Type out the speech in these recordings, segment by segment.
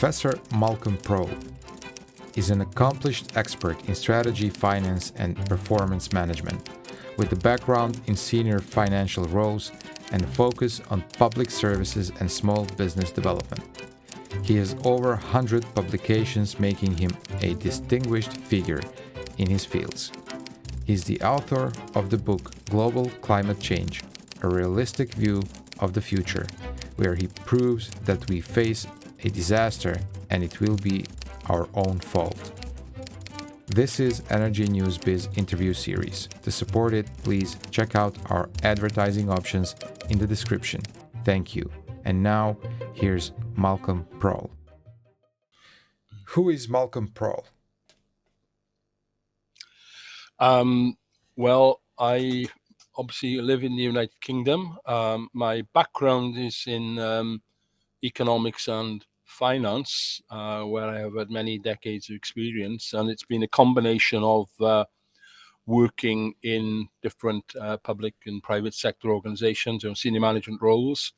Professor Malcolm Prowle is an accomplished expert in strategy, finance, and performance management, with a background in senior financial roles and a focus on public services and small business development. He has over 100 publications, making him a distinguished figure in his fields. He's the author of the book Global Climate Change, A Realistic View of the Future, where he proves that we face a disaster and it will be our own fault. This is Energy News Biz interview series. To support it, please check out our advertising options in the description. Thank you. And now, here's Malcolm Prowle. Who is Malcolm Prowle? Well, I obviously live in the United Kingdom. My background is in economics and finance, where I have had many decades of experience, and it's been a combination of working in different public and private sector organizations and senior management roles.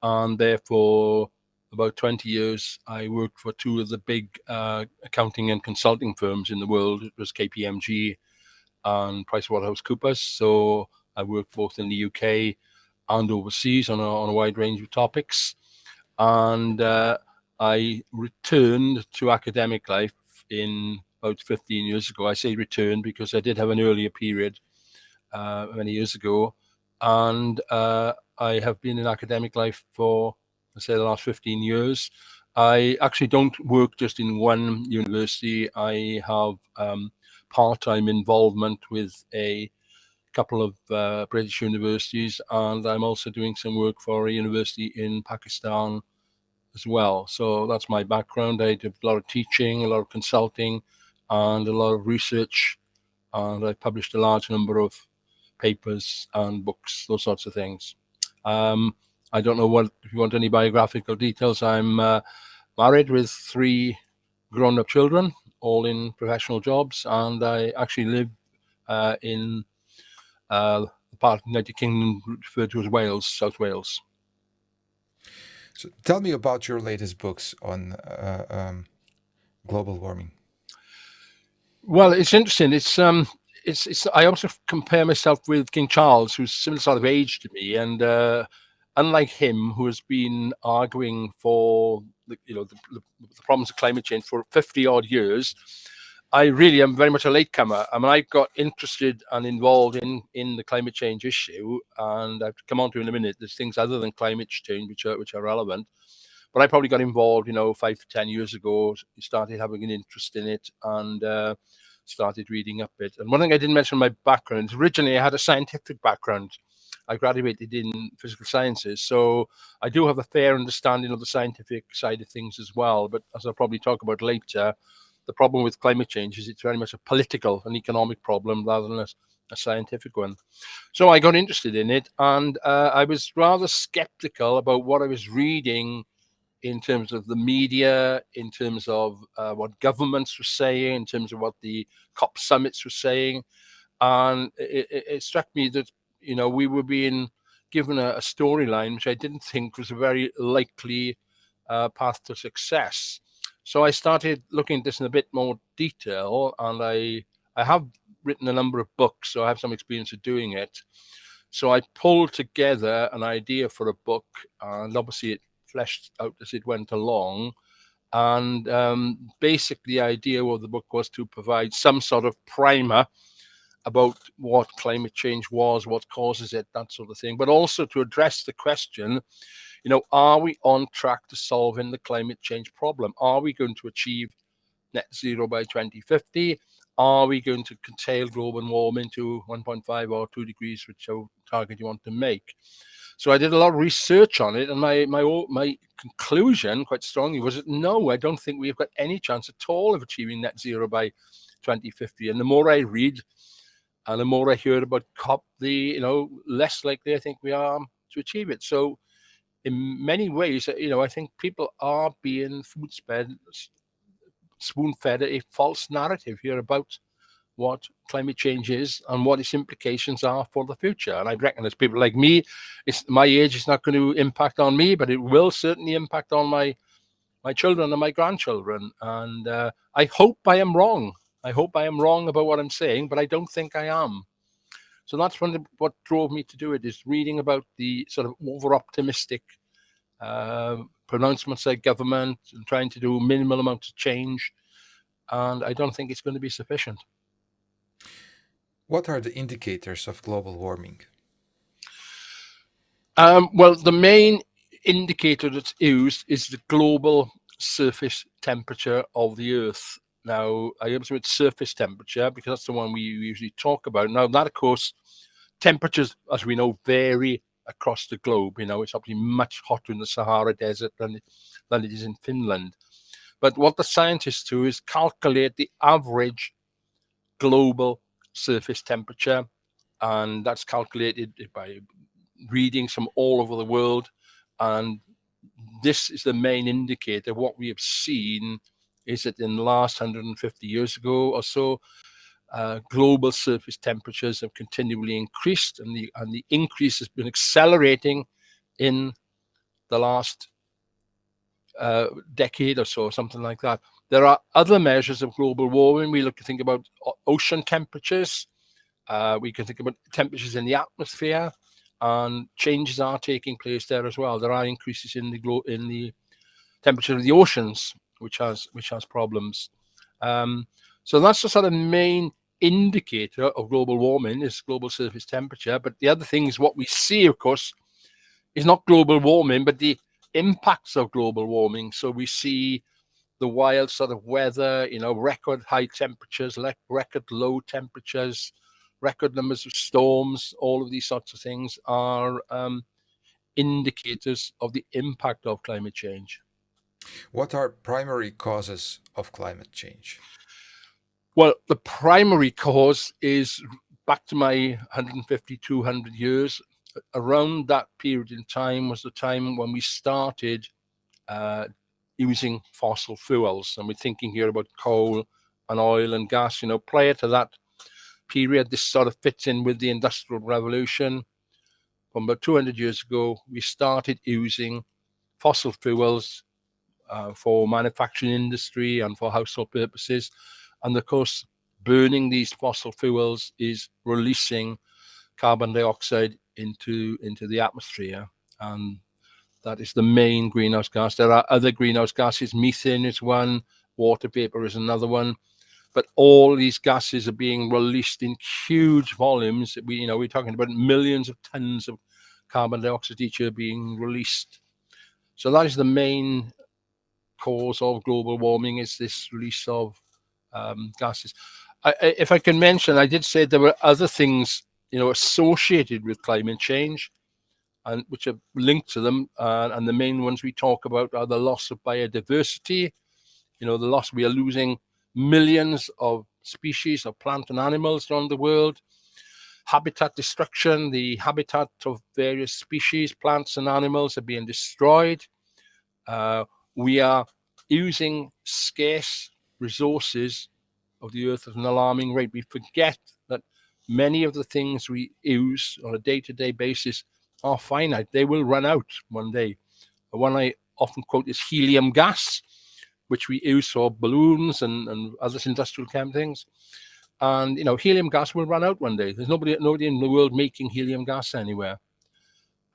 And therefore, about 20 years, I worked for two of the big accounting and consulting firms in the world. It was KPMG and PricewaterhouseCoopers. So I worked both in the UK and overseas on a wide range of topics. And I returned to academic life in about 15 years ago. I say returned because I did have an earlier period many years ago. And I have been in academic life for, let's say, the last 15 years. I actually don't work just in one university. I have part-time involvement with a couple of British universities, and I'm also doing some work for a university in Pakistan as well. So that's my background. I did a lot of teaching, a lot of consulting, and a lot of research, and I published a large number of papers and books, those sorts of things. I don't know if you want any biographical details. I'm married with 3 grown-up children, all in professional jobs, and I actually live in the part of the United Kingdom referred to as Wales, South Wales. So tell me about your latest books on global warming. Well, it's interesting. It's. I also compare myself with King Charles, who's similar sort of age to me, and unlike him, who has been arguing for the problems of climate change for 50 odd years, I really am very much a latecomer. I mean, I got interested and involved in the climate change issue, and I've come on to in a minute. There's things other than climate change which are relevant, but I probably got involved, 5 to 10 years ago. Started having an interest in it and started reading up it. And one thing I didn't mention in my background is originally I had a scientific background. I graduated in physical sciences, so I do have a fair understanding of the scientific side of things as well. But as I'll probably talk about later, the problem with climate change is it's very much a political and economic problem rather than a scientific one. So I got interested in it, and I was rather skeptical about what I was reading in terms of the media, in terms of what governments were saying, in terms of what the COP summits were saying. And it struck me that, we were being given a storyline which I didn't think was a very likely path to success. So I started looking at this in a bit more detail, and I have written a number of books, so I have some experience of doing it. So I pulled together an idea for a book, and obviously it fleshed out as it went along. And basically the idea of the book was to provide some sort of primer about what climate change was, what causes it, that sort of thing, but also to address the question, are we on track to solving the climate change problem? Are we going to achieve net zero by 2050? Are we going to curtail global warming to 1.5 or 2 degrees, whichever target you want to make? So I did a lot of research on it, and my conclusion, quite strongly, was that no, I don't think we've got any chance at all of achieving net zero by 2050. And the more I read and the more I hear about COP, the less likely I think we are to achieve it. So in many ways, I think people are being spoon-fed a false narrative here about what climate change is and what its implications are for the future. And I reckon as people like me, my age is not going to impact on me, but it will certainly impact on my my children and my grandchildren. And I hope I am wrong. I hope I am wrong about what I'm saying, but I don't think I am. So that's what drove me to do it, is reading about the sort of over-optimistic pronouncements by government and trying to do minimal amounts of change. And I don't think it's going to be sufficient. What are the indicators of global warming? Well, the main indicator that's used is the global surface temperature of the Earth. Now, I use the word surface temperature because that's the one we usually talk about. Now, that, of course, temperatures, as we know, vary across the globe. You know, it's obviously much hotter in the Sahara Desert than it is in Finland. But what the scientists do is calculate the average global surface temperature, and that's calculated by readings from all over the world. And this is the main indicator. What we have seen is that in the last 150 years ago or so, global surface temperatures have continually increased, and the increase has been accelerating in the last decade or so, something like that. There are other measures of global warming. We think about ocean temperatures. We can think about temperatures in the atmosphere, and changes are taking place there as well. There are increases in the temperature of the oceans, which has problems. So that's the sort of main indicator of global warming, is global surface temperature. But the other thing is, what we see, of course, is not global warming, but the impacts of global warming. So we see the wild sort of weather, record high temperatures, record low temperatures, record numbers of storms. All of these sorts of things are indicators of the impact of climate change. What are primary causes of climate change? Well, the primary cause is back to my 150, 200 years. Around that period in time was the time when we started using fossil fuels. And we're thinking here about coal and oil and gas. Prior to that period, this sort of fits in with the Industrial Revolution. From about 200 years ago, we started using fossil fuels for manufacturing industry and for household purposes. And of course, burning these fossil fuels is releasing carbon dioxide into the atmosphere. And that is the main greenhouse gas. There are other greenhouse gases. Methane is one, water vapor is another one. But all these gases are being released in huge volumes. We're talking about millions of tons of carbon dioxide each year being released. So that is the main cause of global warming, is this release of gases. If I can mention, I did say there were other things, associated with climate change, and which are linked to them. And the main ones we talk about are the loss of biodiversity. The loss, we are losing millions of species of plant and animals around the world. Habitat destruction, the habitat of various species, plants and animals, are being destroyed. We are using scarce resources of the earth at an alarming rate. We forget that many of the things we use on a day-to-day basis are finite. They will run out one day. The one I often quote is helium gas, which we use for balloons and other industrial chem things. And helium gas will run out one day. There's nobody in the world making helium gas anywhere.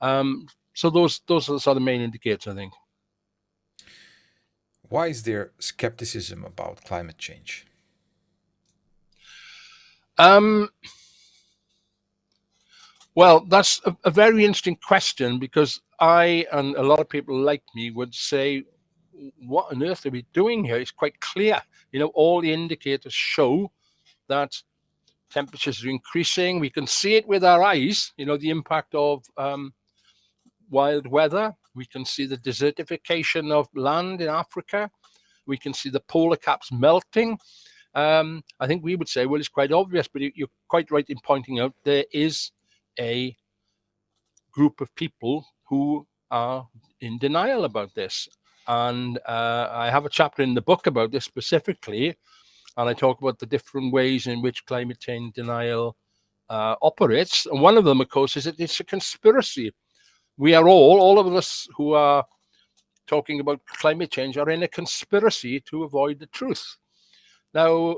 So those are the sort of main indicators, I think. Why is there skepticism about climate change? Well, that's a very interesting question, because I and a lot of people like me would say, what on earth are we doing here? It's quite clear. All the indicators show that temperatures are increasing. We can see it with our eyes, the impact of wild weather. We can see the desertification of land in Africa. We can see the polar caps melting. I think we would say, well, it's quite obvious, but you're quite right in pointing out there is a group of people who are in denial about this. And I have a chapter in the book about this specifically, and I talk about the different ways in which climate change denial operates. And one of them, of course, is that it's a conspiracy. We are all of us who are talking about climate change are in a conspiracy to avoid the truth. Now,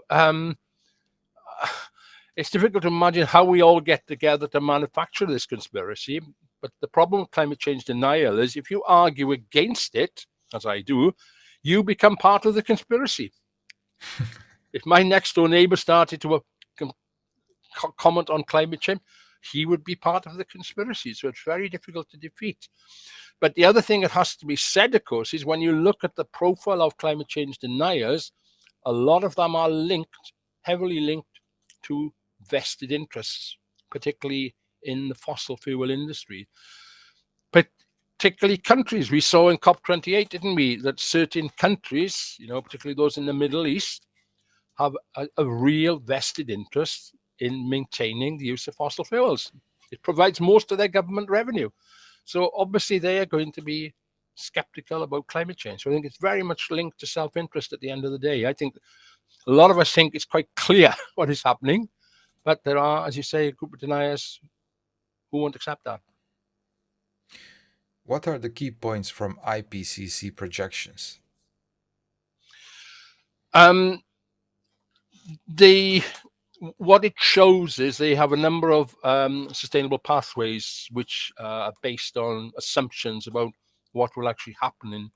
it's difficult to imagine how we all get together to manufacture this conspiracy. But the problem with climate change denial is if you argue against it, as I do, you become part of the conspiracy. If my next door neighbor started to comment on climate change, he would be part of the conspiracy. So it's very difficult to defeat. But the other thing that has to be said, of course, is when you look at the profile of climate change deniers, a lot of them are linked, heavily linked to vested interests, particularly in the fossil fuel industry. Particularly countries. We saw in COP28, didn't we, that certain countries, particularly those in the Middle East, have a real vested interest in maintaining the use of fossil fuels. It provides most of their government revenue. So obviously they are going to be skeptical about climate change. So I think it's very much linked to self-interest at the end of the day. I think a lot of us think it's quite clear what is happening, but there are, as you say, a group of deniers who won't accept that. What are the key points from IPCC projections? What it shows is they have a number of sustainable pathways which are based on assumptions about what will actually happen in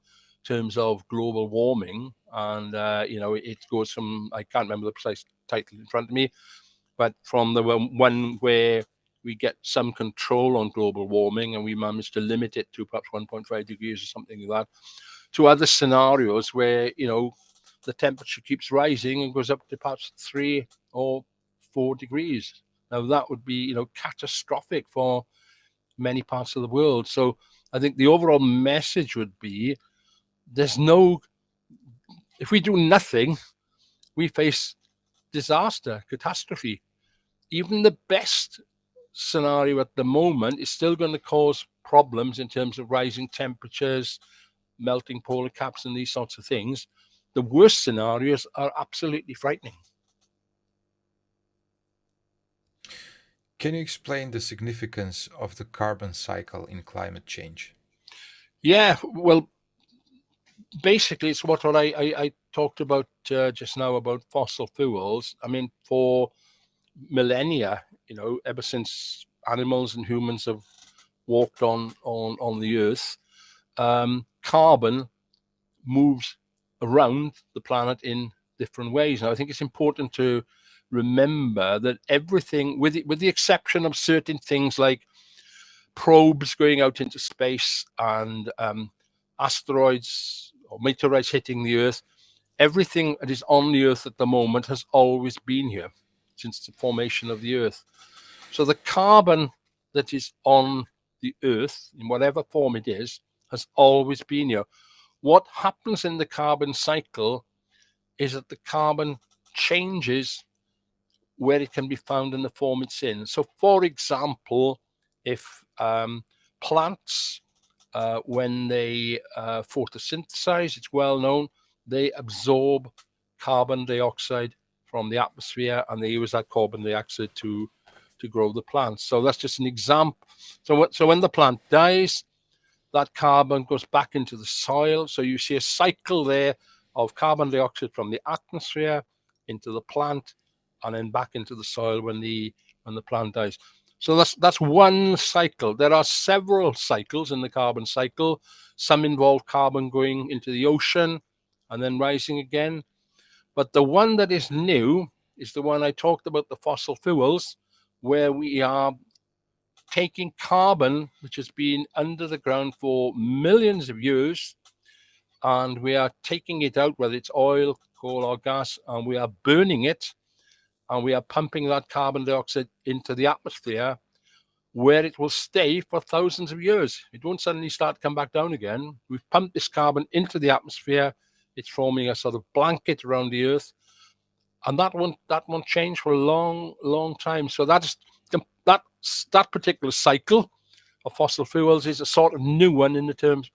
terms of global warming. And, it goes from, I can't remember the precise title in front of me, but from the one where we get some control on global warming and we manage to limit it to perhaps 1.5 degrees or something like that, to other scenarios where, the temperature keeps rising and goes up to perhaps 3 or 4 degrees. Now that would be, catastrophic for many parts of the world. So I think the overall message would be if we do nothing, we face disaster, catastrophe. Even the best scenario at the moment is still going to cause problems in terms of rising temperatures, melting polar caps and these sorts of things. The worst scenarios are absolutely frightening. Can you explain the significance of the carbon cycle in climate change? Yeah, well, basically, it's what I talked about just now about fossil fuels. I mean, for millennia, ever since animals and humans have walked on the earth, carbon moves around the planet in different ways. And I think it's important to remember that everything, with the exception of certain things like probes going out into space and asteroids or meteorites hitting the Earth, everything that is on the Earth at the moment has always been here since the formation of the Earth. So the carbon that is on the Earth, in whatever form it is, has always been here. What happens in the carbon cycle is that the carbon changes where it can be found in the form it's in. So, for example, if plants, when they photosynthesize, it's well known, they absorb carbon dioxide from the atmosphere and they use that carbon dioxide to grow the plants. So that's just an example. So when the plant dies, that carbon goes back into the soil. So you see a cycle there of carbon dioxide from the atmosphere into the plant and then back into the soil when the plant dies. So that's one cycle. There are several cycles in the carbon cycle. Some involve carbon going into the ocean and then rising again. But the one that is new is the one I talked about, the fossil fuels, where we are taking carbon, which has been under the ground for millions of years, and we are taking it out, whether it's oil, coal, or gas, and we are burning it, and we are pumping that carbon dioxide into the atmosphere, where it will stay for thousands of years. It won't suddenly start to come back down again. We've pumped this carbon into the atmosphere. It's forming a sort of blanket around the Earth, and that won't change for a long, long time. So that particular cycle of fossil fuels is a sort of new one in the terms.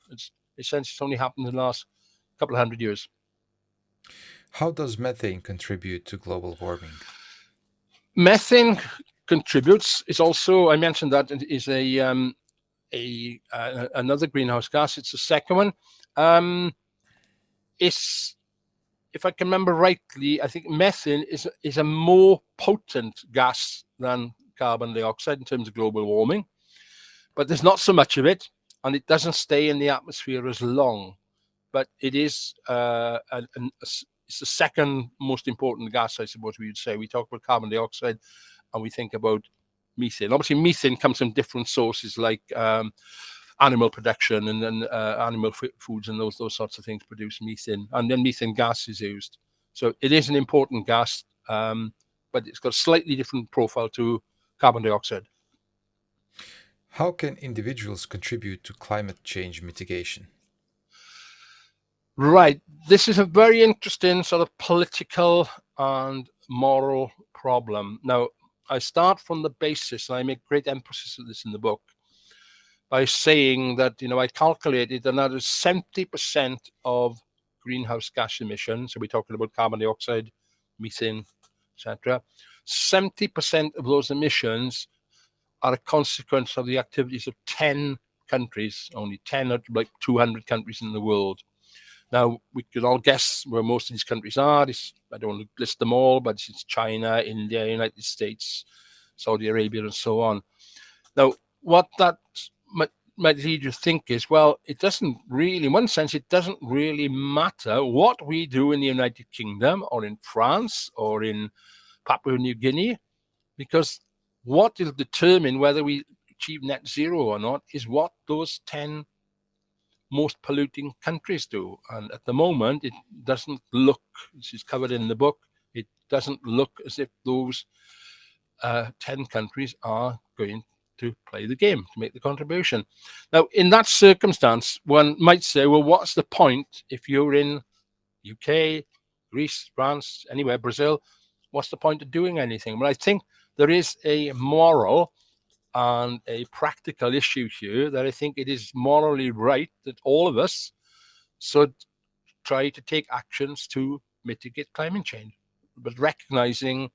Essentially, it's only happened in the last couple of 100 years. How does methane contribute to global warming? Methane contributes. It's also, I mentioned that it is another greenhouse gas. It's the second one. It's, if I can remember rightly, I think methane is a more potent gas than carbon dioxide in terms of global warming, but there's not so much of it, and it doesn't stay in the atmosphere as long. But it is it's the second most important gas, I suppose we would say. We talk about carbon dioxide, and we think about methane. Obviously, methane comes from different sources like animal production and then animal foods and those sorts of things produce methane, and then methane gas is used. So it is an important gas, but it's got a slightly different profile to carbon dioxide. How can individuals contribute to climate change mitigation? Right. This is a very interesting sort of political and moral problem. Now, I start from the basis, and I make great emphasis of this in the book, by saying that, I calculated another 70% of greenhouse gas emissions, so we're talking about carbon dioxide, methane, etc. 70% of those emissions are a consequence of the activities of 10 countries, only 10 out of like 200 countries in the world. Now, we can all guess where most of these countries are. I don't want to list them all, but it's China, India, United States, Saudi Arabia, and so on. Now, what that might lead you to think is, well, it doesn't really, in one sense, it doesn't really matter what we do in the United Kingdom or in France or in Papua New Guinea, because what will determine whether we achieve net zero or not is what those 10 most polluting countries do. And at the moment, it doesn't look, this is covered in the book, it doesn't look as if those 10 countries are going to play the game, to make the contribution. Now, in that circumstance, one might say, well, what's the point if you're in UK, Greece, France, anywhere, Brazil, what's the point of doing anything? Well, I think there is a moral and a practical issue here that I think it is morally right that all of us should try to take actions to mitigate climate change, but recognizing,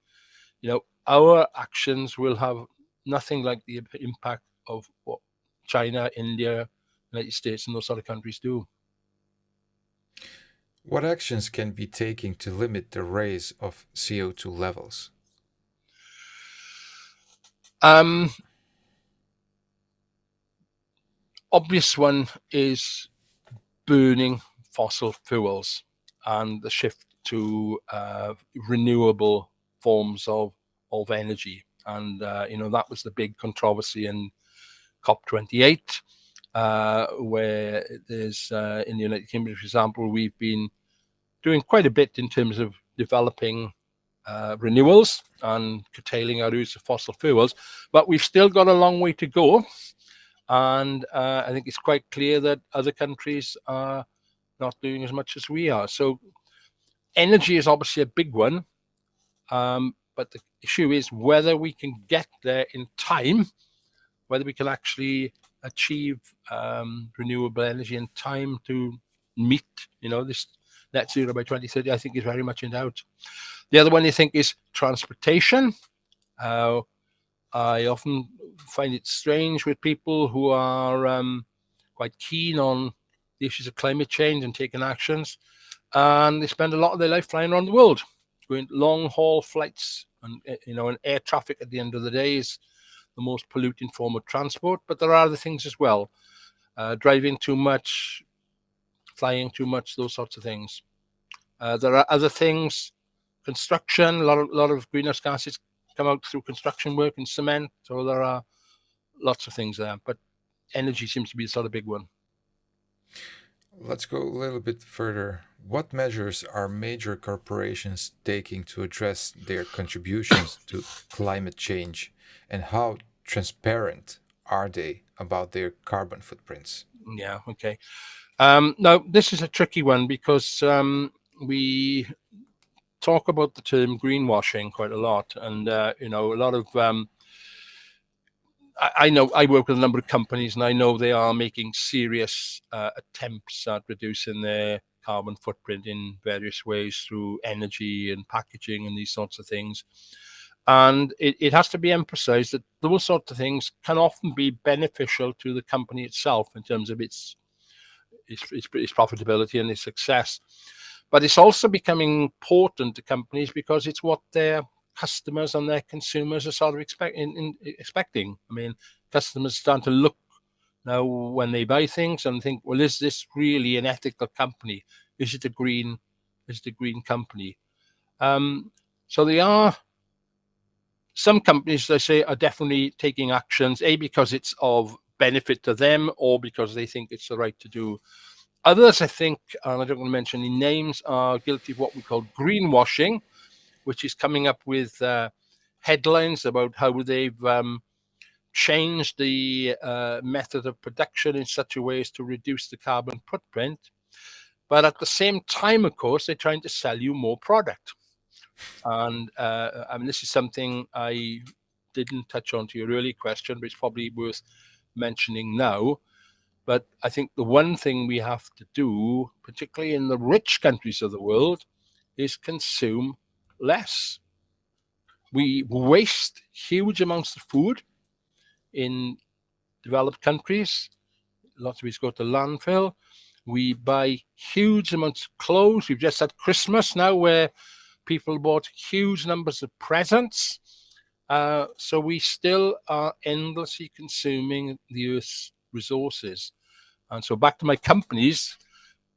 our actions will have nothing like the impact of what China, India, United States, and those other countries do. What actions can be taken to limit the rise of CO2 levels? Obvious one is burning fossil fuels and the shift to renewable forms of energy. And, that was the big controversy in COP28, where there's, in the United Kingdom, for example, we've been doing quite a bit in terms of developing renewals and curtailing our use of fossil fuels, but we've still got a long way to go. And I think it's quite clear that other countries are not doing as much as we are. So energy is obviously a big one, but the issue is whether we can get there in time, whether we can actually achieve renewable energy in time to meet, this net zero by 2030, I think is very much in doubt. The other one I think is transportation. I often find it strange with people who are quite keen on the issues of climate change and taking actions, and they spend a lot of their life flying around the world, going long haul flights, and and air traffic at the end of the day is the most polluting form of transport. But there are other things as well, driving too much, flying too much, those sorts of things. There are other things, construction, a lot of greenhouse gases come out through construction work and cement. So there are lots of things there, but energy seems to be the sort of big one. Let's go a little bit further. What measures are major corporations taking to address their contributions to climate change, and how transparent are they about their carbon footprints? Yeah, okay. Now, this is a tricky one because we talk about the term greenwashing quite a lot, and a lot of I know I work with a number of companies, and I know they are making serious attempts at reducing their carbon footprint in various ways through energy and packaging and these sorts of things. And it has to be emphasized that those sorts of things can often be beneficial to the company itself in terms of its its profitability and its success. But it's also becoming important to companies because it's what their customers and their consumers are sort of expecting. I mean, customers start to look now when they buy things and think, well, is this really an ethical company? Is it a green company? So there are some companies, they say, are definitely taking actions, because it's of benefit to them or because they think it's the right to do. Others, I think, and I don't want to mention any names, are guilty of what we call greenwashing, which is coming up with headlines about how they've changed the method of production in such a way as to reduce the carbon footprint. But at the same time, of course, they're trying to sell you more product. And I mean, this is something I didn't touch on to your earlier question, but it's probably worth mentioning now. But I think the one thing we have to do, particularly in the rich countries of the world, is consume less. We waste huge amounts of food in developed countries. Lots of it go to landfill. We buy huge amounts of clothes. We've just had Christmas now where people bought huge numbers of presents. So we still are endlessly consuming the Earth's resources. And so back to my companies,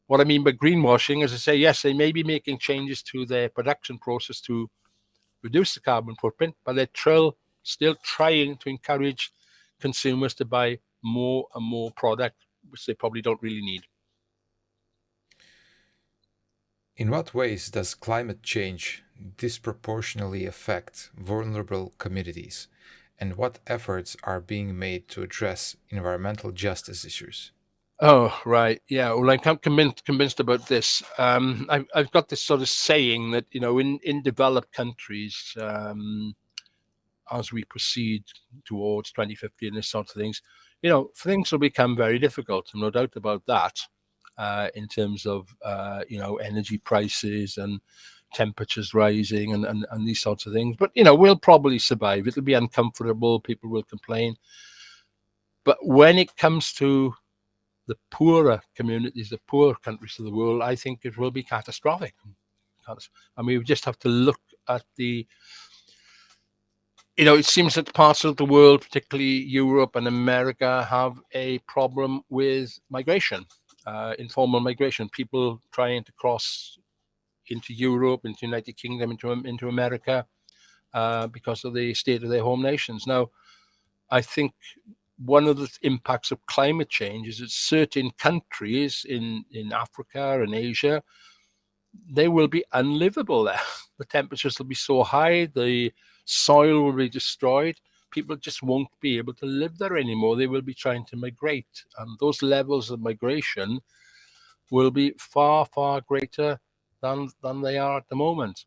what I mean by greenwashing is I say, yes, they may be making changes to their production process to reduce the carbon footprint, but they're still trying to encourage consumers to buy more and more product, which they probably don't really need. In what ways does climate change disproportionately affect vulnerable communities, and what efforts are being made to address environmental justice issues? Oh, right. Yeah. Well, I'm convinced about this. I've got this sort of saying that, in developed countries, as we proceed towards 2050 and this sort of things, things will become very difficult. No doubt about that, in terms of, energy prices and temperatures rising and these sorts of things. But, we'll probably survive. It'll be uncomfortable. People will complain. But when it comes to the poorer communities, the poor countries of the world, I think it will be catastrophic. I mean, we just have to look at it seems that parts of the world, particularly Europe and America, have a problem with migration, informal migration, people trying to cross into Europe, into the United Kingdom, into America, because of the state of their home nations. Now, I think one of the impacts of climate change is that certain countries in Africa and Asia, they will be unlivable there. The temperatures will be so high, the soil will be destroyed. People just won't be able to live there anymore. They will be trying to migrate. And those levels of migration will be far, far greater than they are at the moment.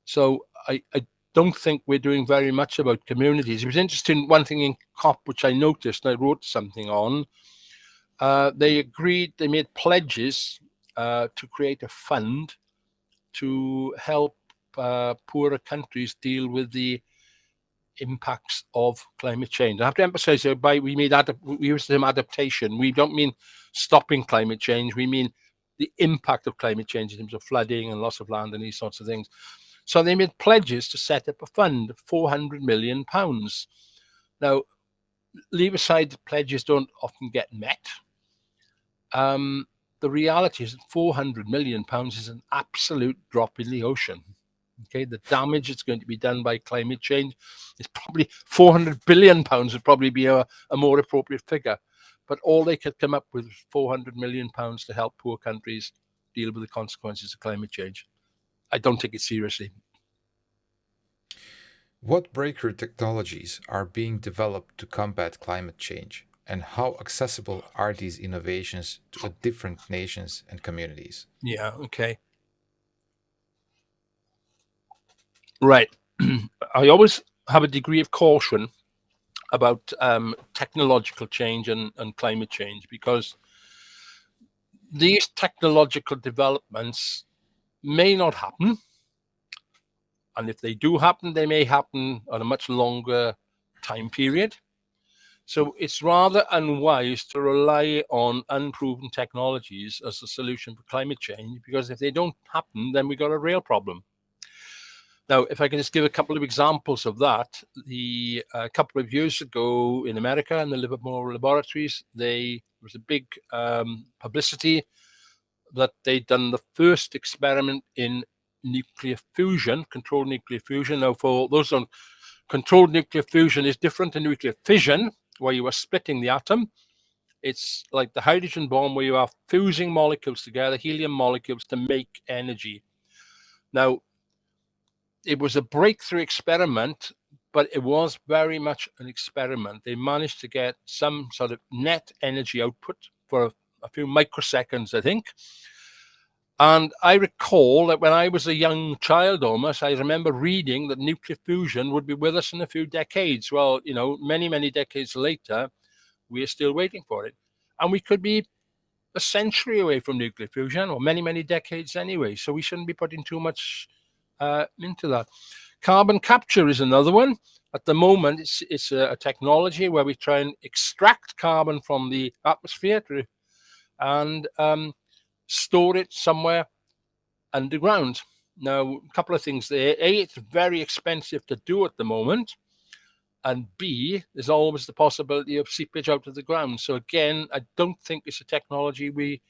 So I don't think we're doing very much about communities. It was interesting, one thing in COP, which I noticed, and I wrote something on, they made pledges to create a fund to help poorer countries deal with the impacts of climate change. I have to emphasize here, we use the term adaptation. We don't mean stopping climate change. We mean the impact of climate change in terms of flooding and loss of land and these sorts of things. So they made pledges to set up a fund of £400 million. Now, leave aside the pledges don't often get met. The reality is that £400 million is an absolute drop in the ocean. Okay, the damage that's going to be done by climate change is probably £400 billion would probably be a more appropriate figure. But all they could come up with was £400 million to help poor countries deal with the consequences of climate change. I don't take it seriously. What breakthrough technologies are being developed to combat climate change, and how accessible are these innovations to different nations and communities? Yeah, okay. Right. I always have a degree of caution about technological change and climate change, because these technological developments may not happen. And if they do happen, they may happen on a much longer time period. So it's rather unwise to rely on unproven technologies as the solution for climate change, because if they don't happen, then we've got a real problem. Now, if I can just give a couple of examples of that, a couple of years ago in America, in the Livermore laboratories, there was a big publicity that they'd done the first experiment in nuclear fusion, controlled nuclear fusion. Now, for those on controlled nuclear fusion is different to nuclear fission, where you are splitting the atom. It's like the hydrogen bomb, where you are fusing molecules together, helium molecules, to make energy. Now, it was a breakthrough experiment, but it was very much an experiment. They managed to get some sort of net energy output for a few microseconds, I think. And I recall that when I was a young child almost, I remember reading that nuclear fusion would be with us in a few decades. Well, many, many decades later, we are still waiting for it. And we could be a century away from nuclear fusion, or many, many decades anyway. So we shouldn't be putting too much into that. Carbon capture is another one. At the moment, it's a technology where we try and extract carbon from the atmosphere and store it somewhere underground. Now, a couple of things there. A, it's very expensive to do at the moment. And B, there's always the possibility of seepage out of the ground. So again, I don't think it's a technology we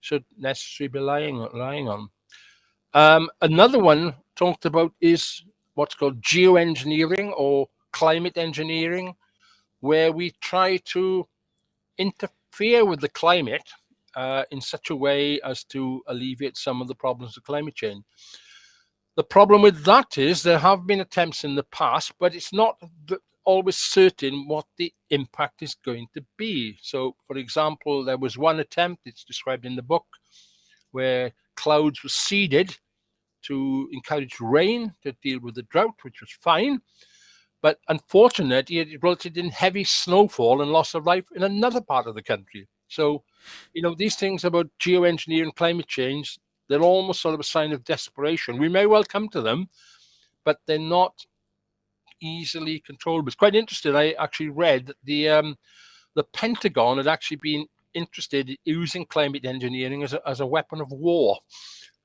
should necessarily be relying on. Another one talked about is what's called geoengineering or climate engineering, where we try to interfere with the climate in such a way as to alleviate some of the problems of climate change. The problem with that is there have been attempts in the past, but it's not always certain what the impact is going to be. So, for example, there was one attempt, it's described in the book, where clouds were seeded to encourage rain to deal with the drought, which was fine. But unfortunately, it resulted in heavy snowfall and loss of life in another part of the country. So, these things about geoengineering, climate change, they're almost sort of a sign of desperation. We may well come to them, but they're not easily controllable. It's quite interesting. I actually read that the Pentagon had actually been interested in using climate engineering as a weapon of war,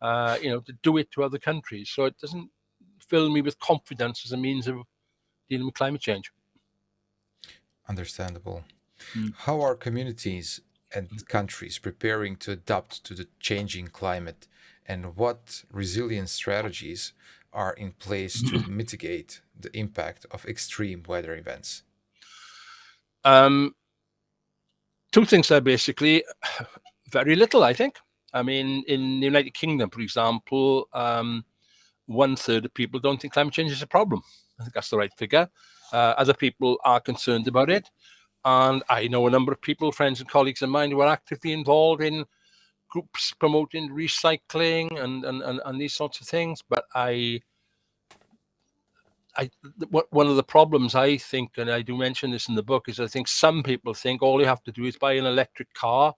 to do it to other countries. So it doesn't fill me with confidence as a means of dealing with climate change. Understandable. How are communities and countries preparing to adapt to the changing climate, and what resilience strategies are in place to mitigate the impact of extreme weather events? Two things there, basically. Very little, I think. I mean, in the United Kingdom, for example, 1/3 of people don't think climate change is a problem. I think that's the right figure. Other people are concerned about it. And I know a number of people, friends and colleagues of mine, who are actively involved in groups promoting recycling and these sorts of things. But one of the problems, I think, and I do mention this in the book, is I think some people think all you have to do is buy an electric car,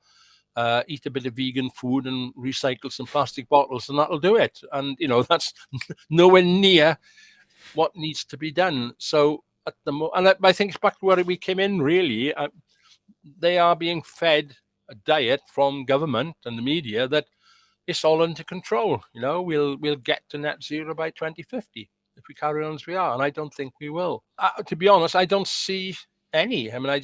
eat a bit of vegan food, and recycle some plastic bottles, and that'll do it. And, that's nowhere near what needs to be done. So at the and I think it's back to where we came in, really. They are being fed a diet from government and the media that it's all under control. We'll get to net zero by 2050 if we carry on as we are, and I don't think we will. To be honest, I don't see any. I mean,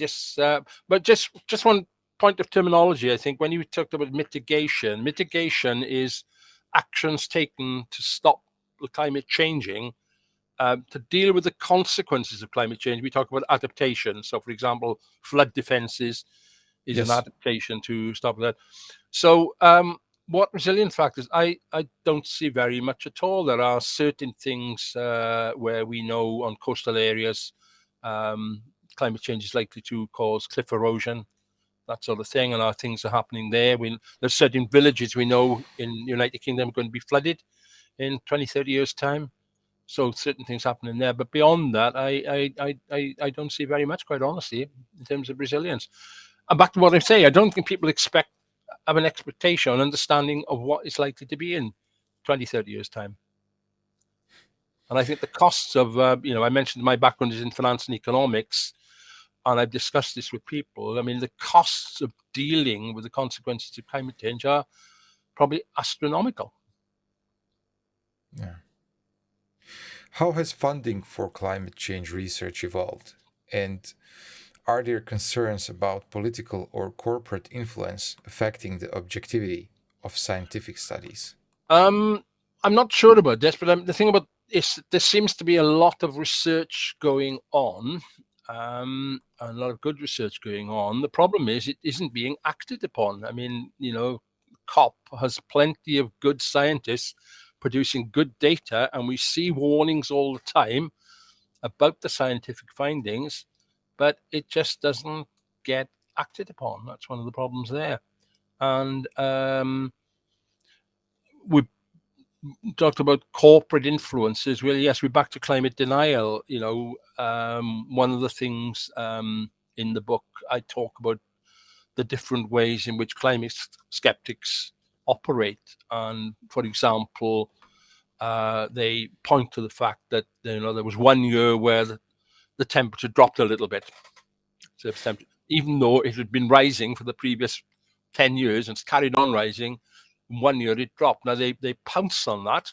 but just one point of terminology. I think when you talked about mitigation is actions taken to stop the climate changing. To deal with the consequences of climate change, we talk about adaptation. So, for example, flood defenses is an adaptation to stop that. So, what resilient factors? I don't see very much at all. There are certain things where we know on coastal areas, climate change is likely to cause cliff erosion, that sort of thing, and things are happening there. There's certain villages we know in the United Kingdom are going to be flooded in 20, 30 years' time. So certain things happening there, but beyond that, I don't see very much, quite honestly, in terms of resilience. And back to what I say, I don't think people have an expectation, an understanding of what it's likely to be in 20, 30 years' time. And I think the costs of, I mentioned my background is in finance and economics. and I've discussed this with people, I mean, the costs of dealing with the consequences of climate change are probably astronomical. Yeah. How has funding for climate change research evolved? And are there concerns about political or corporate influence affecting the objectivity of scientific studies? I'm not sure about this, but the thing about is there seems to be a lot of research going on, and a lot of good research going on. The problem is it isn't being acted upon. I mean, COP has plenty of good scientists producing good data, and we see warnings all the time about the scientific findings, but it just doesn't get acted upon. That's one of the problems there. And we talked about corporate influences. Well, yes, we're back to climate denial. One of the things in the book, I talk about the different ways in which climate skeptics operate. And for example, they point to the fact that there was 1 year where the temperature dropped a little bit, even though it had been rising for the previous 10 years and it's carried on rising. In 1 year it dropped. Now they pounce on that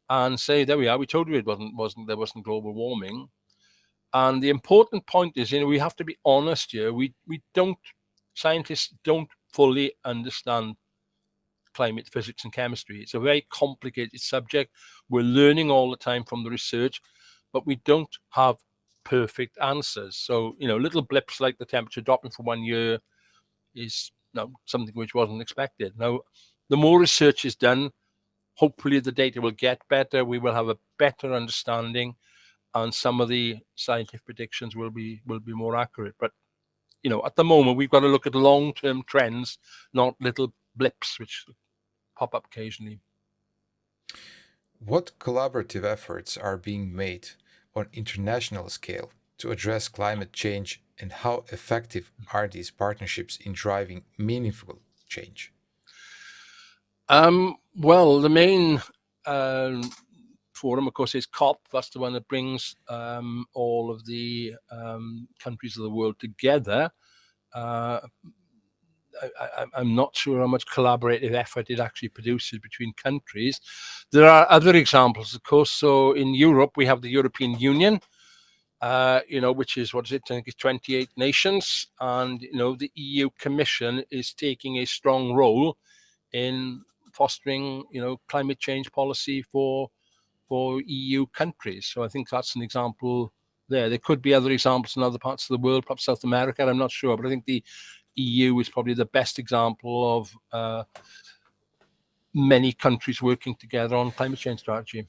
and say, there we are, we told you there wasn't global warming. And the important point is, we have to be honest here. Scientists don't fully understand climate physics and chemistry. It's a very complicated subject. We're learning all the time from the research, but we don't have perfect answers. So, little blips like the temperature dropping for 1 year is something which wasn't expected. Now, the more research is done, hopefully the data will get better. We will have a better understanding, and some of the scientific predictions will be more accurate. But at the moment, we've got to look at long-term trends, not little blips which pop up occasionally. What collaborative efforts are being made on international scale to address climate change, and how effective are these partnerships in driving meaningful change? Well, the main forum, of course, is COP. That's the one that brings all of the countries of the world together. I'm not sure how much collaborative effort it actually produces between countries. There are other examples, of course. So in Europe, we have the European Union, which is, I think it's 28 nations. And, the EU Commission is taking a strong role in fostering, climate change policy for EU countries. So I think that's an example there. There could be other examples in other parts of the world, perhaps South America, I'm not sure. But I think the EU is probably the best example of many countries working together on climate change strategy.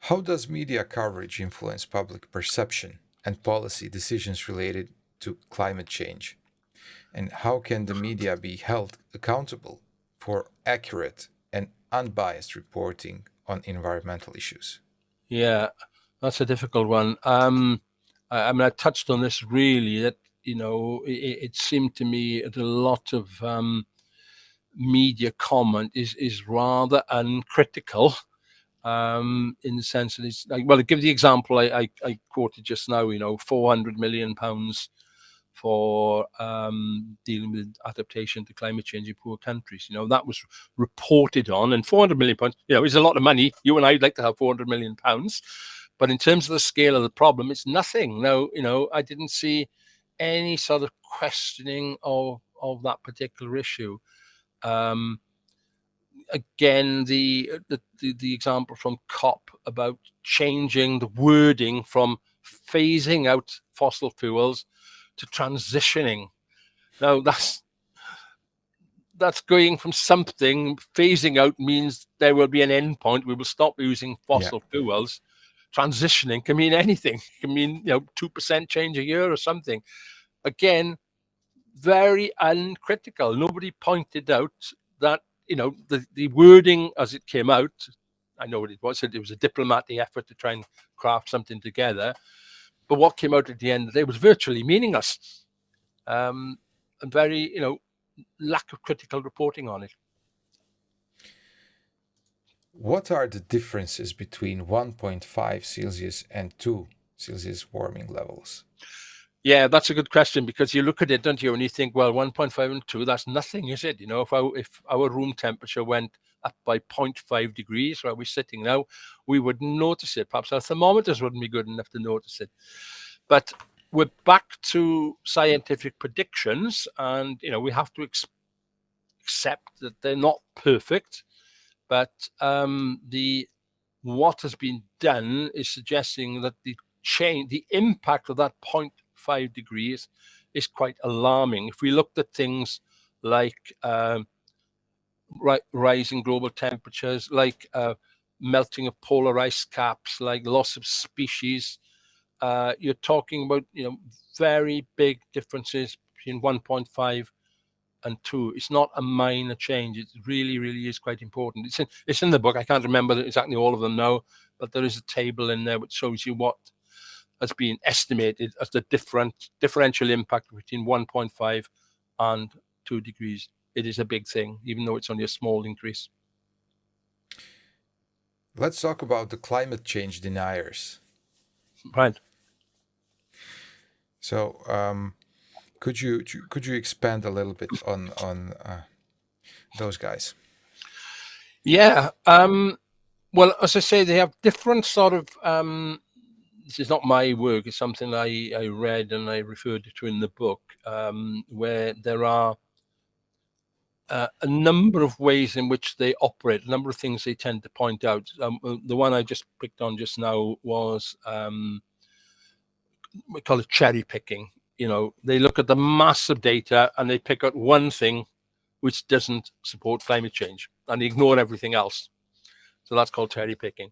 How does media coverage influence public perception and policy decisions related to climate change? And how can the media be held accountable for accurate and unbiased reporting on environmental issues? Yeah, that's a difficult one. I touched on this really, that, it seemed to me that a lot of media comment is rather uncritical, in the sense that it's like, well, to give the example I quoted just now, £400 million for dealing with adaptation to climate change in poor countries. That was reported on, and £400 million, is a lot of money. You and I'd like to have £400 million, but in terms of the scale of the problem, it's nothing. Now, I didn't see any sort of questioning of that particular issue. Again, the example from COP about changing the wording from phasing out fossil fuels to transitioning. Now, that's going from something. Phasing out means there will be an end point. We will stop using fossil fuels. Transitioning can mean anything. It can mean 2% change a year or something. Again, very uncritical. Nobody pointed out that the wording as it came out. I know what it was. It was a diplomatic effort to try and craft something together. But what came out at the end of the day was virtually meaningless, and very, lack of critical reporting on it. What are the differences between 1.5 Celsius and 2 Celsius warming levels? Yeah, that's a good question, because you look at it, don't you, and you think, well, 1.5 and 2, that's nothing, is it? You know, if our room temperature went up by 0.5 degrees where we're sitting now, we wouldn't notice it. Perhaps our thermometers wouldn't be good enough to notice it. But we're back to scientific predictions, and, you know, we have to accept that they're not perfect, but what has been done is suggesting that the impact of that 0.5 degrees is quite alarming. If we looked at things like rising global temperatures, like melting of polar ice caps, like loss of species, you're talking about, you know, very big differences between 1.5 and 2. It's not a minor change. It really, really is quite important. It's in the book. I can't remember exactly all of them now, but there is a table in there which shows you what has been estimated as the differential impact between 1.5 and 2 degrees. It is a big thing, even though it's only a small increase. Let's talk about the climate change deniers. Right. So, could you expand a little bit on those guys? Yeah. Well, as I say, they have different sort of. This is not my work. It's something I read and I referred to in the book, where there are a number of ways in which they operate, a number of things they tend to point out. The one I just picked on just now was, we call it cherry picking. You know, they look at the massive data and they pick out one thing which doesn't support climate change and they ignore everything else. So that's called cherry picking.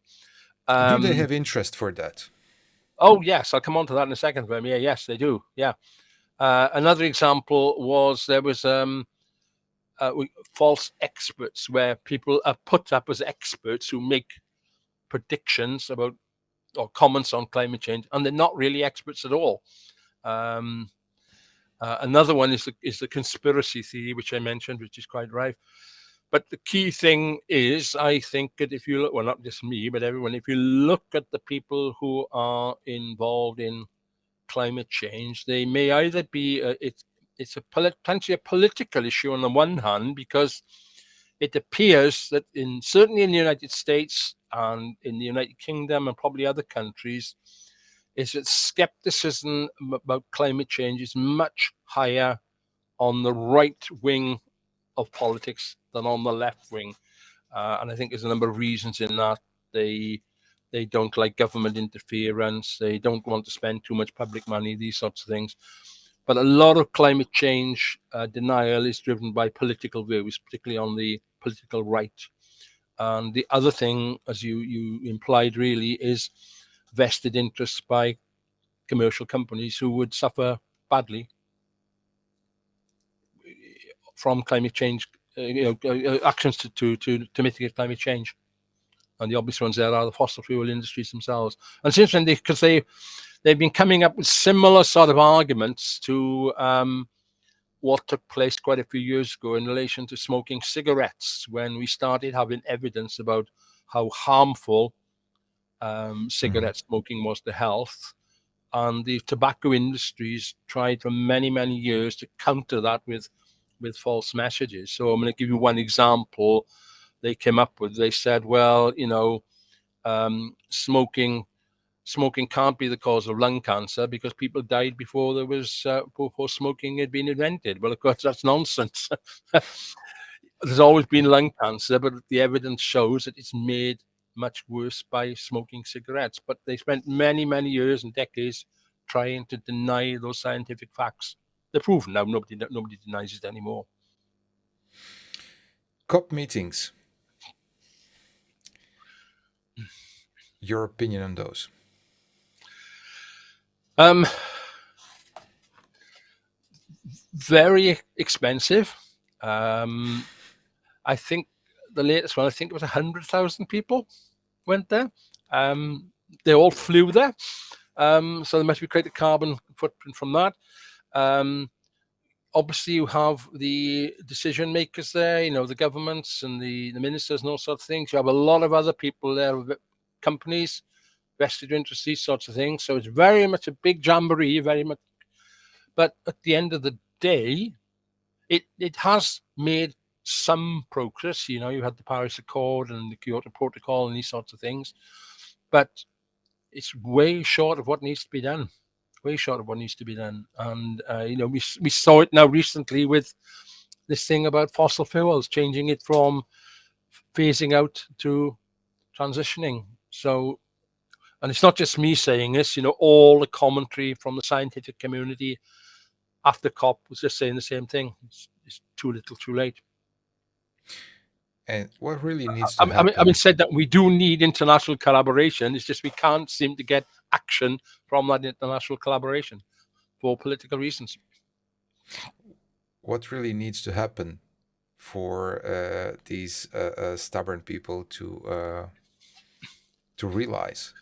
Do they have interest for that? Oh, yes. I'll come on to that in a second. But yeah, yes, they do. Yeah. Another example was there was false experts, where people are put up as experts who make predictions about or comments on climate change, and they're not really experts at all. Another one is the conspiracy theory, which I mentioned, which is quite rife. But the key thing is, I think that if you look, well, not just me, but everyone, if you look at the people who are involved in climate change, they may either be it's potentially a political issue on the one hand, because it appears that certainly in the United States and in the United Kingdom and probably other countries, is that skepticism about climate change is much higher on the right wing of politics than on the left wing. And I think there's a number of reasons in that. They don't like government interference. They don't want to spend too much public money, these sorts of things. But a lot of climate change denial is driven by political views, particularly on the political right. And the other thing, as you implied, really, is vested interests by commercial companies who would suffer badly from climate change, actions to mitigate climate change. And the obvious ones there are the fossil fuel industries themselves. And it's interesting because they've been coming up with similar sort of arguments to what took place quite a few years ago in relation to smoking cigarettes, when we started having evidence about how harmful cigarette smoking was to health. And the tobacco industries tried for many, many years to counter that with false messages. So I'm going to give you one example they came up with. They said, well, smoking can't be the cause of lung cancer because people died before there was before smoking had been invented. Well, of course, that's nonsense. There's always been lung cancer, but the evidence shows that it's made much worse by smoking cigarettes. But they spent many, many years and decades trying to deny those scientific facts. They're proven now. Nobody denies it anymore. COP meetings. Your opinion on those? Very expensive. I think the latest one, I think it was 100,000 people went there. They all flew there. So there must be quite a carbon footprint from that. Obviously, you have the decision makers there, the governments and the ministers and all sorts of things. You have a lot of other people there, companies, vested interests, these sorts of things. So it's very much a big jamboree, very much But at the end of the day, it has made some progress. You had the Paris Accord and the Kyoto Protocol and these sorts of things, but it's way short of what needs to be done. Way short of what needs to be done. And we saw it now recently with this thing about fossil fuels, changing it from phasing out to transitioning. So, and it's not just me saying this. All the commentary from the scientific community after COP was just saying the same thing. It's too little, too late. And what really needs to happen? I mean, said that we do need international collaboration. It's just we can't seem to get action from that international collaboration for political reasons. What really needs to happen for these stubborn people to realize?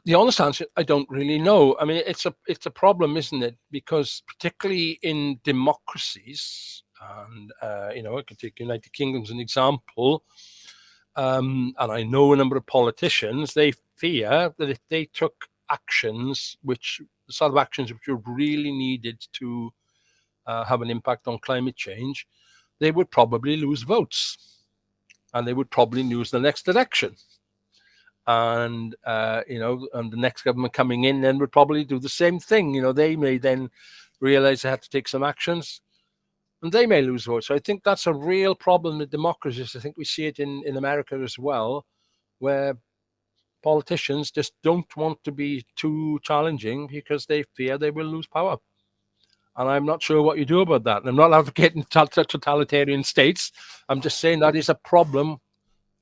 The honest answer, I don't really know. I mean, it's a problem, isn't it? Because particularly in democracies, and I can take United Kingdom as an example, and I know a number of politicians. They fear that if they took actions, the sort of actions which are really needed to have an impact on climate change, they would probably lose votes, and they would probably lose the next election. And and the next government coming in then would probably do the same thing. They may then realize they have to take some actions, and they may lose votes. So I think that's a real problem with democracies. I think we see it in America as well, where politicians just don't want to be too challenging because they fear they will lose power. And I'm not sure what you do about that. And I'm not advocating totalitarian states. I'm just saying that is a problem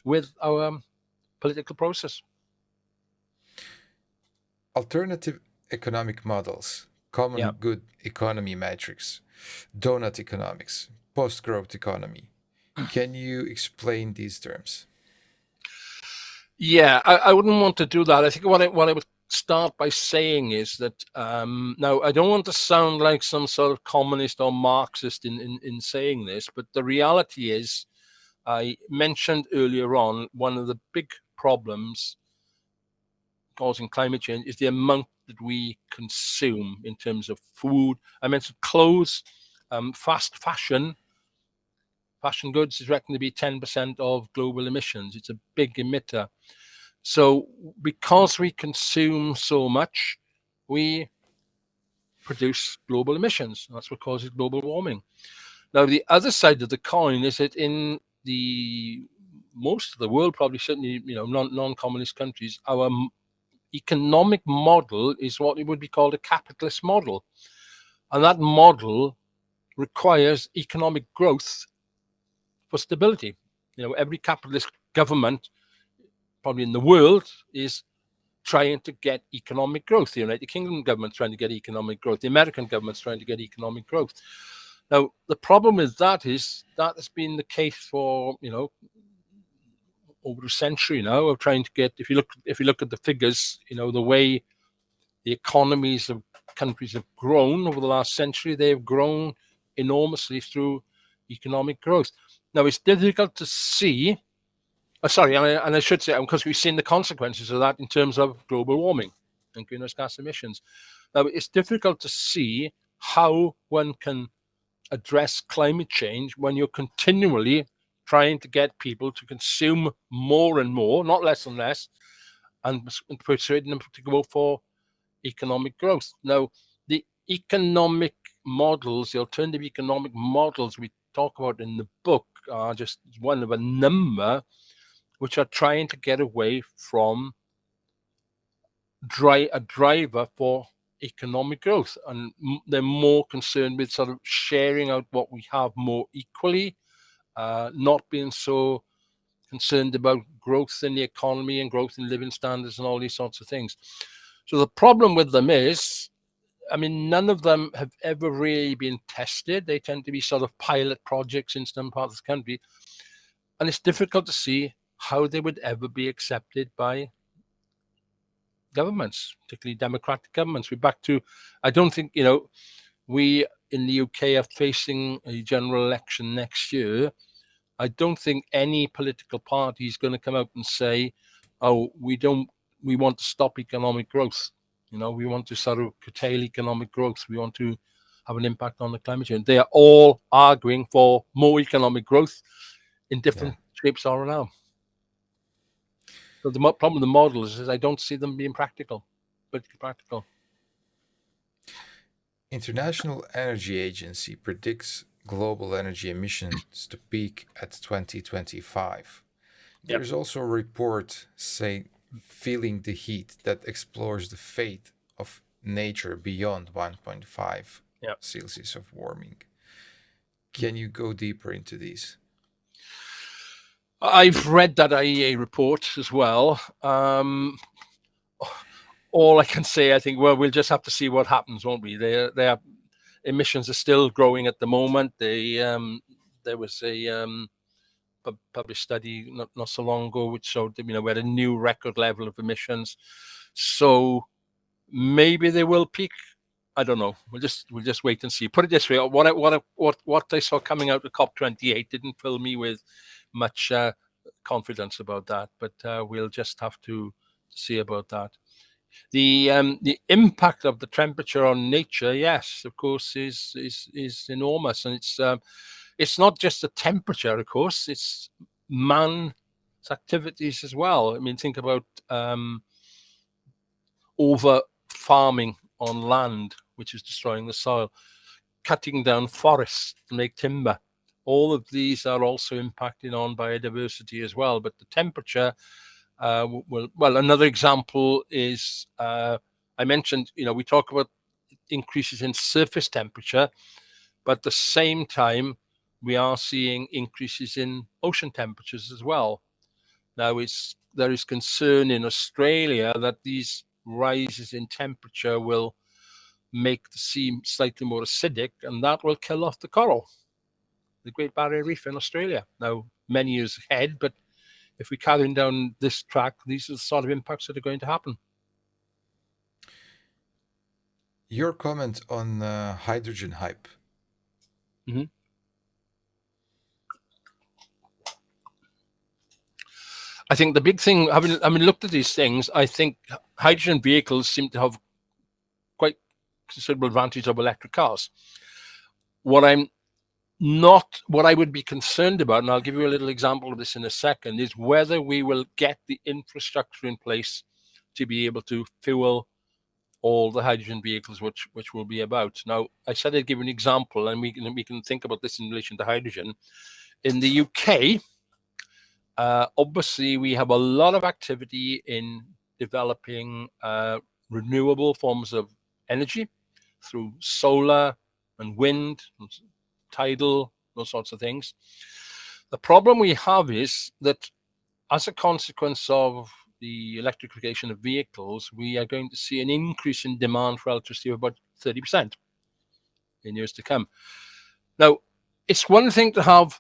with our political process. Alternative economic models, common good economy matrix, donut economics, post-growth economy. Can you explain these terms? Yeah, I wouldn't want to do that. I think what I would start by saying is that now I don't want to sound like some sort of communist or Marxist in saying this, but the reality is, I mentioned earlier on, one of the big problems causing climate change is the amount that we consume in terms of food. I mentioned clothes, fast fashion. Fashion goods is reckoned to be 10% of global emissions. It's a big emitter. So because we consume so much, we produce global emissions. That's what causes global warming. Now, the other side of the coin is that in the most of the world, probably certainly non-communist countries, our economic model is what would be called a capitalist model, and that model requires economic growth for stability. Every capitalist government probably in the world is trying to get economic growth. The United Kingdom government's trying to get economic growth. The American government's trying to get economic growth. Now, the problem with that is that has been the case for over a century now of trying to get. If you look at the figures, the way the economies of countries have grown over the last century, they have grown enormously through economic growth. Now, it's difficult to see. And I should say, because we've seen the consequences of that in terms of global warming and greenhouse gas emissions. Now, it's difficult to see how one can address climate change when you're continually trying to get people to consume more and more, not less and less, and persuading them to go for economic growth. Now, the economic models, the alternative economic models we talk about in the book are just one of a number which are trying to get away from a driver for economic growth. And they're more concerned with sort of sharing out what we have more equally, not being so concerned about growth in the economy and growth in living standards and all these sorts of things. So the problem with them is, I mean, none of them have ever really been tested. They tend to be sort of pilot projects in some parts of the country. And it's difficult to see how they would ever be accepted by governments, particularly democratic governments. We're back to, I don't think, we in the UK are facing a general election next year. I don't think any political party is going to come out and say, oh, we want to stop economic growth. We want to sort of curtail economic growth. We want to have an impact on the climate change. They are all arguing for more economic growth in different shapes or now. So the problem with the models is I don't see them being practical, politically practical. International Energy Agency predicts global energy emissions to peak at 2025. There is also a report saying Feeling the Heat that explores the fate of nature beyond 1.5 Celsius of warming. Can you go deeper into these? I've read that IEA report as well. All I can say, I think, well, we'll just have to see what happens, won't we? Their emissions are still growing at the moment. There was a published study not so long ago which showed that we had a new record level of emissions. So maybe they will peak. I don't know. We'll just wait and see. Put it this way: what I saw coming out of COP28 didn't fill me with much confidence about that. But we'll just have to see about that. The impact of the temperature on nature, yes, of course, is enormous, and it's not just the temperature, of course, it's man's activities as well. I mean, think about over farming on land, which is destroying the soil, cutting down forests to make timber. All of these are also impacting on biodiversity as well. But the temperature, another example is, I mentioned, we talk about increases in surface temperature, but at the same time, we are seeing increases in ocean temperatures as well. Now, there is concern in Australia that these rises in temperature will make the sea slightly more acidic, and that will kill off the coral, the Great Barrier Reef in Australia. Now, many years ahead, but if we carry down this track, these are the sort of impacts that are going to happen. Your comment on hydrogen hype. Mm-hmm. I think the big thing, having looked at these things, I think hydrogen vehicles seem to have quite considerable advantage over electric cars. What I would be concerned about, and I'll give you a little example of this in a second, is whether we will get the infrastructure in place to be able to fuel all the hydrogen vehicles which will be about. Now, I said I'd give an example, and we can think about this in relation to hydrogen. In the UK, obviously, we have a lot of activity in developing renewable forms of energy through solar and wind, and tidal, those sorts of things. The problem we have is that as a consequence of the electrification of vehicles, we are going to see an increase in demand for electricity of about 30% in years to come. Now, it's one thing to have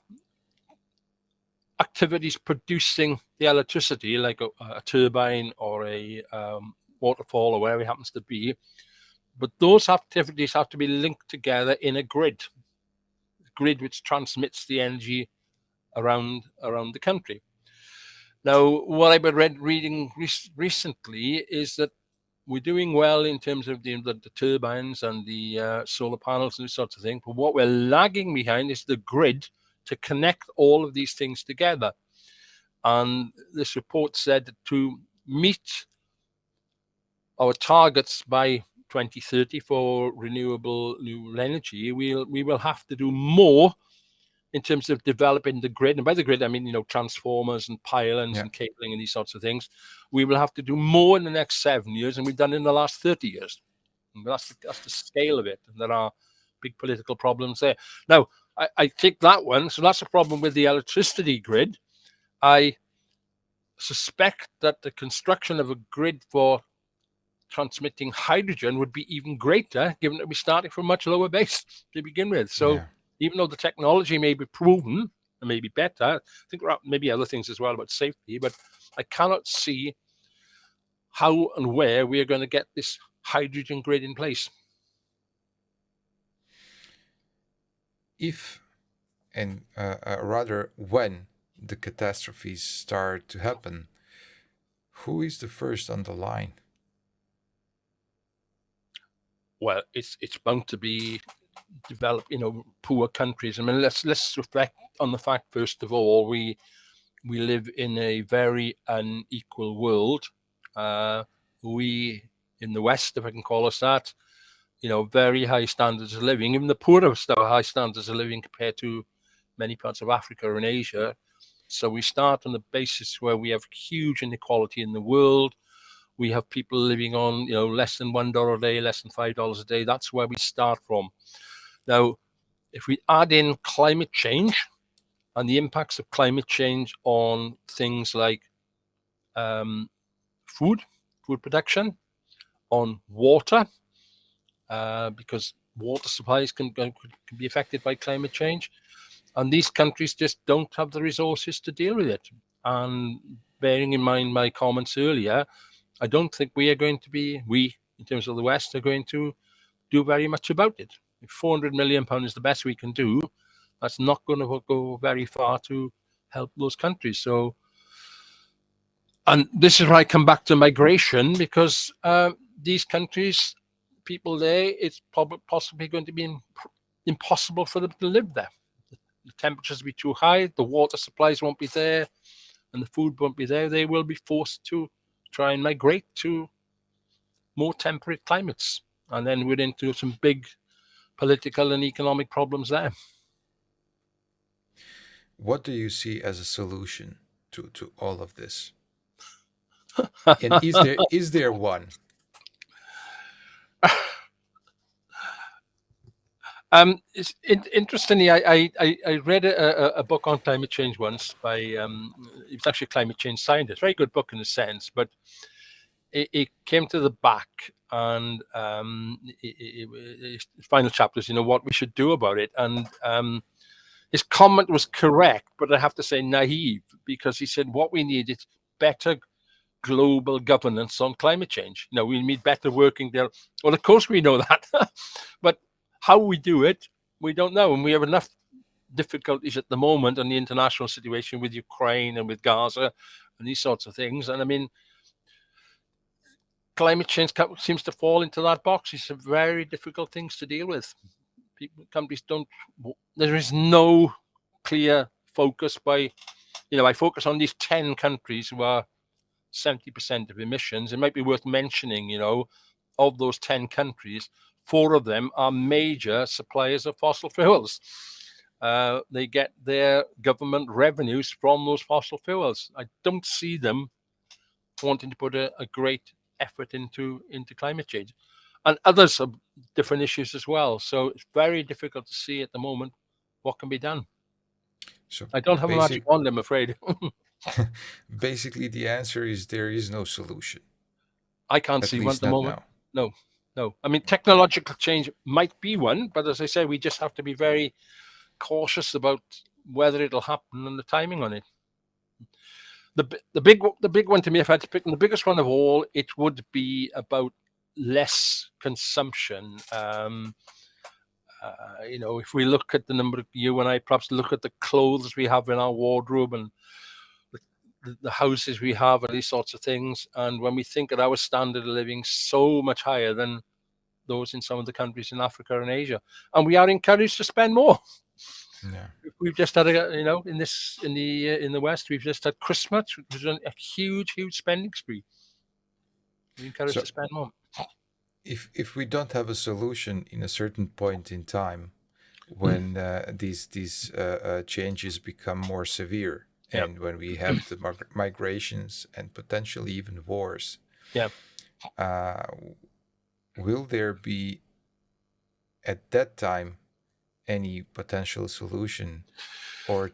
activities producing the electricity, like a turbine or a waterfall or wherever it happens to be, but those activities have to be linked together in a grid which transmits the energy around the country. Now, what I've been reading recently is that we're doing well in terms of the turbines and the solar panels and these sorts of things, but what we're lagging behind is the grid to connect all of these things together. And this report said that to meet our targets by 2030 for renewable new energy, we will have to do more in terms of developing the grid. And by the grid, I mean, transformers and pylons and cabling and these sorts of things. We will have to do more in the next 7 years than we've done in the last 30 years. And that's the scale of it. And there are big political problems there. Now, I take that one. So that's a problem with the electricity grid. I suspect that the construction of a grid for transmitting hydrogen would be even greater, given that we started from a much lower base to begin with. So even though the technology may be proven and may be better, I think there are maybe other things as well about safety, but I cannot see how and where we are going to get this hydrogen grid in place. If, and rather when, the catastrophes start to happen, who is the first on the line? Well, it's bound to be developed, poor countries. I mean, let's reflect on the fact, first of all, we live in a very unequal world. We in the West, if I can call us that, very high standards of living. Even the poorest have high standards of living compared to many parts of Africa and Asia. So we start on the basis where we have huge inequality in the world. We have people living on, less than $1 a day, less than $5 a day. That's where we start from. Now, if we add in climate change and the impacts of climate change on things like food production, on water, because water supplies can be affected by climate change. And these countries just don't have the resources to deal with it. And bearing in mind my comments earlier, I don't think we, in terms of the West, are going to do very much about it. If £400 million is the best we can do, that's not going to go very far to help those countries. So, and this is where I come back to migration, because these countries, people there, it's possibly going to be impossible for them to live there. The temperatures will be too high, the water supplies won't be there, and the food won't be there. They will be forced to try and migrate to more temperate climates. And then we're into some big political and economic problems there. What do you see as a solution to all of this? And is there one? Interestingly, I read a book on climate change once by it was actually a climate change scientist. Very good book in a sense, but it came to the back, and final chapters, what we should do about it. And his comment was correct, but I have to say naive, because he said what we need is better global governance on climate change. We need better working there. Well, of course we know that, but how we do it, we don't know. And we have enough difficulties at the moment on the international situation with Ukraine and with Gaza and these sorts of things. And I mean, climate change seems to fall into that box. It's a very difficult things to deal with. Countries there is no clear focus I focus on these 10 countries who are 70% of emissions. It might be worth mentioning, of those 10 countries, 4 of them are major suppliers of fossil fuels. They get their government revenues from those fossil fuels. I don't see them wanting to put a great effort into climate change. And others have different issues as well. So it's very difficult to see at the moment what can be done. So I don't have a magic wand, I'm afraid. Basically, the answer is there is no solution. I can't see one at the moment. No. I mean, technological change might be one, but as I say, we just have to be very cautious about whether it'll happen and the timing on it. The big one to me, if I had to pick the biggest one of all, it would be about less consumption. If we look at the number of, you and I perhaps look at the clothes we have in our wardrobe and the houses we have and these sorts of things, and when we think that our standard of living so much higher than those in some of the countries in Africa and Asia, and we are encouraged to spend more. Yeah. We've just had in the West, we've just had Christmas, which was a huge spending spree. We're encouraged to spend more. If we don't have a solution in a certain point in time, when these changes become more severe, and when we have the migrations and potentially even wars, will there be at that time any potential solution, or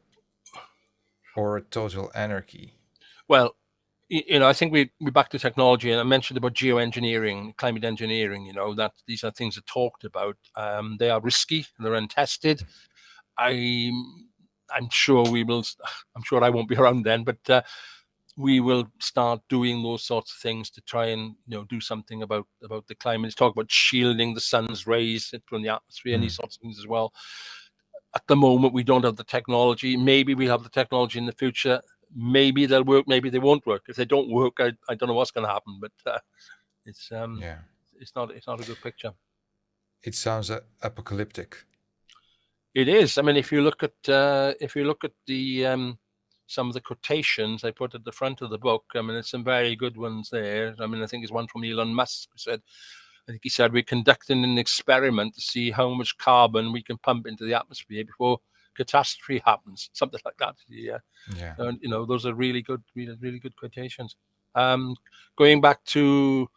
a total anarchy? Well, I think we're back to technology, and I mentioned about geoengineering, climate engineering. That these are things that talked about. They are risky, they're untested. I'm sure we will. I'm sure I won't be around then, but we will start doing those sorts of things to try and do something about the climate. It's talk about shielding the sun's rays from the atmosphere and these sorts of things as well. At the moment, we don't have the technology. Maybe we'll have the technology in the future. Maybe they'll work. Maybe they won't work. If they don't work, I don't know what's going to happen. But it's not a good picture. It sounds apocalyptic. It is. I mean, if you look at the some of the quotations I put at the front of the book, I mean, there's some very good ones there. I mean, I think there's one from Elon Musk who said, I think he said, we're conducting an experiment to see how much carbon we can pump into the atmosphere before catastrophe happens, something like that. Yeah. And those are really good quotations. Going back to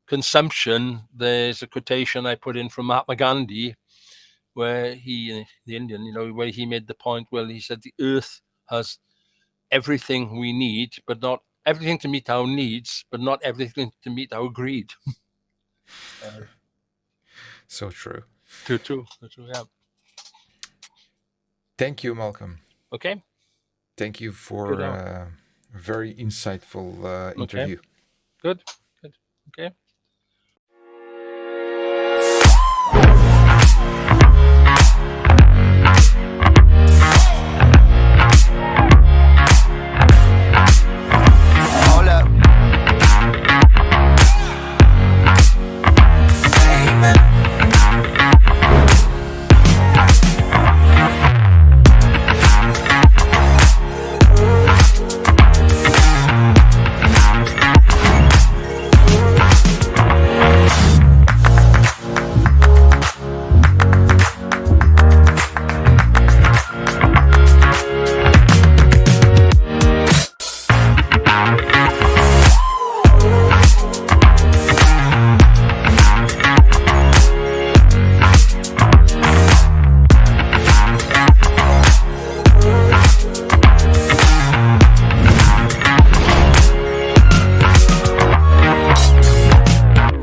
consumption, there's a quotation I put in from Mahatma Gandhi, where the Indian, where he made the point, well, he said the earth has everything we need, but not everything to meet our needs, but not everything to meet our greed. So true. True, yeah. Thank you, Malcolm. Okay. Thank you for a very insightful interview. Good. Okay.